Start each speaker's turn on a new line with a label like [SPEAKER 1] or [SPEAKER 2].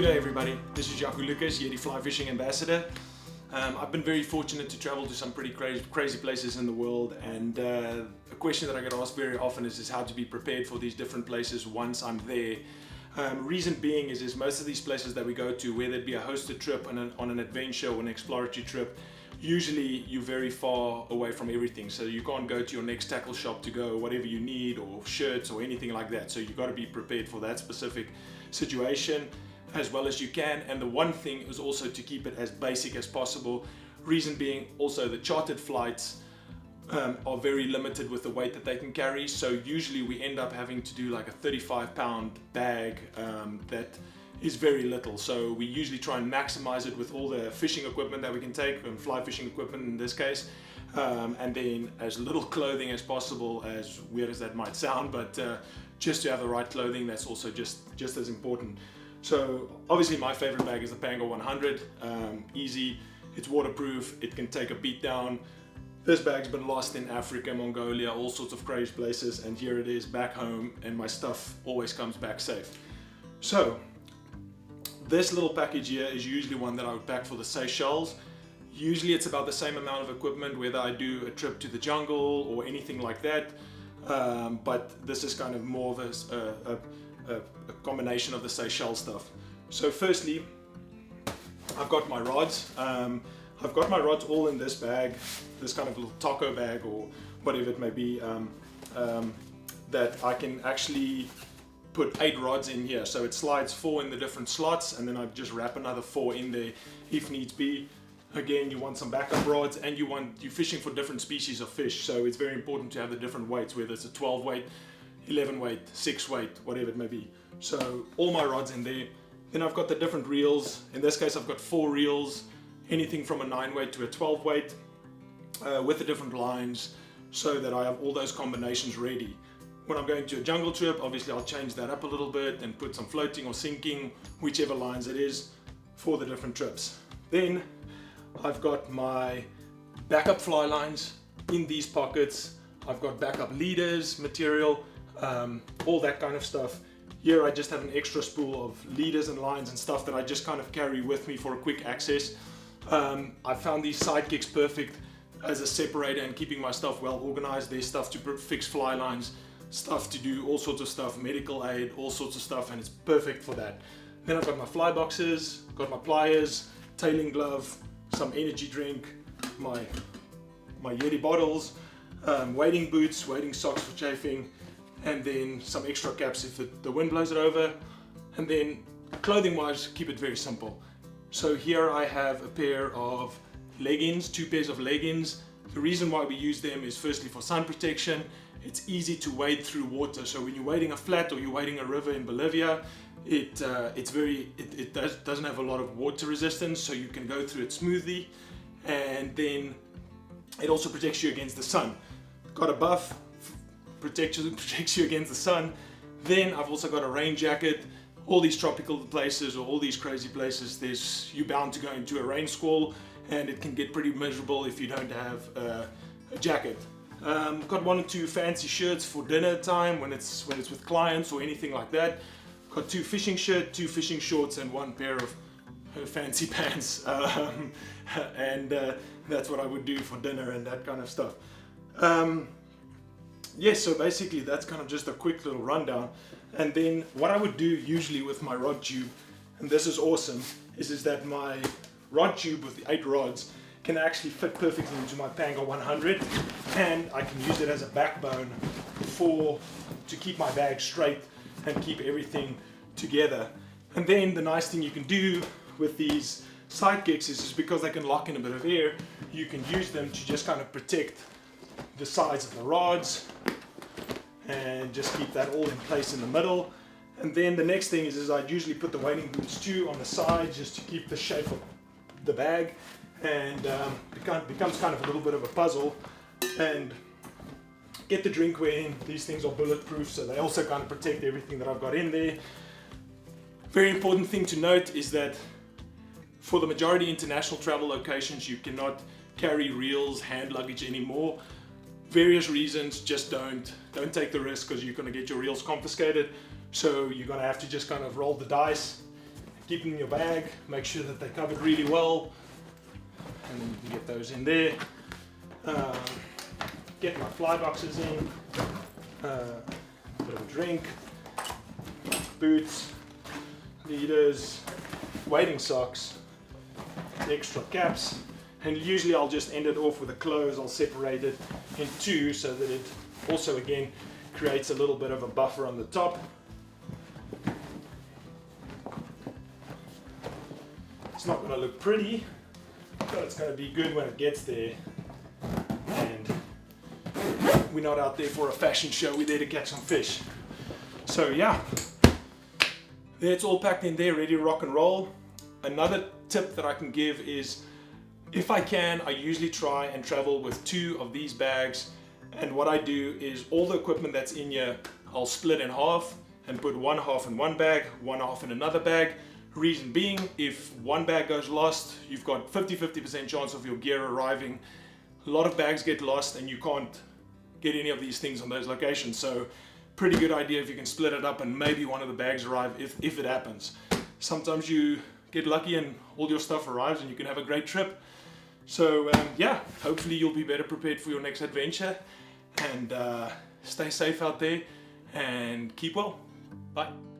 [SPEAKER 1] Good day everybody, this is Jako Lucas, YETI Fly Fishing Ambassador. I've been very fortunate to travel to some pretty crazy places in the world, and a question that I get asked very often is how to be prepared for these different places once I'm there. Reason being is most of these places that we go to, whether it be a hosted trip on an adventure or an exploratory trip, usually you're very far away from everything, so you can't go to your next tackle shop to go whatever you need, or shirts or anything like that. So you've got to be prepared for that specific situation as well as you can. And the one thing is also to keep it as basic as possible. Reason being also the chartered flights are very limited with the weight that they can carry, so usually we end up having to do like a 35-pound bag that is very little. So we usually try and maximize it with all the fishing equipment that we can take, and fly fishing equipment in this case, and then as little clothing as possible, as weird as that might sound, but just to have the right clothing, that's also just as important. So obviously my favorite bag is the Pango 100. Easy, it's waterproof, it can take a beat down. This bag's been lost in Africa, Mongolia, all sorts of crazy places, and here it is back home, and my stuff always comes back safe. So this little package here is usually one that I would pack for the Seychelles. Usually it's about the same amount of equipment whether I do a trip to the jungle or anything like that, but this is kind of more of a combination of the Seychelles stuff. So firstly, I've got my rods. I've got my rods all in this bag, this kind of little taco bag or whatever it may be, that I can actually put 8 rods in here. So it slides 4 in the different slots, and then I just wrap another 4 in there if needs be. Again, you want some backup rods, and you're fishing for different species of fish, so it's very important to have the different weights, whether it's a 12 weight, 11 weight, 6 weight, whatever it may be. So all my rods in there. Then I've got the different reels. In this case I've got 4 reels, anything from a 9 weight to a 12 weight, with the different lines, so that I have all those combinations ready. When I'm going to a jungle trip, obviously I'll change that up a little bit and put some floating or sinking, whichever lines it is, for the different trips. Then I've got my backup fly lines in these pockets. I've got backup leaders, material, all that kind of stuff. Here I just have an extra spool of leaders and lines and stuff that I just kind of carry with me for a quick access. I found these sidekicks perfect as a separator and keeping my stuff well organized. There's stuff to fix fly lines, stuff to do all sorts of stuff, medical aid, all sorts of stuff, and it's perfect for that. Then I've got my fly boxes, got my pliers, tailing glove, some energy drink, my YETI bottles, wading boots, wading socks for chafing, and then some extra caps if the wind blows it over. And then clothing wise, keep it very simple. So here I have a pair of leggings, 2 pairs of leggings. The reason why we use them is firstly for sun protection. It's easy to wade through water, so when you're wading a flat or you're wading a river in Bolivia, it doesn't have a lot of water resistance, so you can go through it smoothly. And then it also protects you against the sun. Got a buff, protects you against the sun. Then I've also got a rain jacket. All these tropical places or all these crazy places, you're bound to go into a rain squall, and it can get pretty miserable if you don't have a jacket. Got 1 or 2 fancy shirts for dinner time when it's with clients or anything like that. Got 2 fishing shirts, 2 fishing shorts, and 1 pair of fancy pants, and that's what I would do for dinner and that kind of stuff. Yes, so basically that's kind of just a quick little rundown. And then what I would do usually with my rod tube, and this is awesome, is that my rod tube with the 8 rods can actually fit perfectly into my Pango 100, and I can use it as a backbone to keep my bag straight and keep everything together. And then the nice thing you can do with these sidekicks is just because they can lock in a bit of air, you can use them to just kind of protect the sides of the rods and just keep that all in place in the middle. And then the next thing is I usually put the wading boots too on the side, just to keep the shape of the bag, and becomes kind of a little bit of a puzzle. And get the drinkware in. These things are bulletproof, so they also kind of protect everything that I've got in there. Very important thing to note is that for the majority international travel locations, you cannot carry reels, hand luggage anymore. Various reasons, just don't take the risk, because you're going to get your reels confiscated. So you're going to have to just kind of roll the dice keep them in your bag, make sure that they're covered really well, and then you can get those in there. Get my fly boxes in, bit of a drink, boots, leaders, wading socks, extra caps, and usually I'll just end it off with the clothes. I'll separate it in two so that it also again creates a little bit of a buffer on the top. It's not going to look pretty, but it's going to be good when it gets there. And we're not out there for a fashion show, we're there to catch some fish. So yeah, it's all packed in there, ready to rock and roll. Another tip that I can give is, if I can, I usually try and travel with 2 of these bags. And what I do is all the equipment that's in here, I'll split in half and put one half in one bag, one half in another bag. Reason being, if one bag goes lost, you've got 50% chance of your gear arriving. A lot of bags get lost and you can't get any of these things on those locations. So pretty good idea if you can split it up and maybe one of the bags arrive if it happens. Sometimes you get lucky and all your stuff arrives and you can have a great trip. So yeah, hopefully you'll be better prepared for your next adventure, and stay safe out there and keep well. Bye.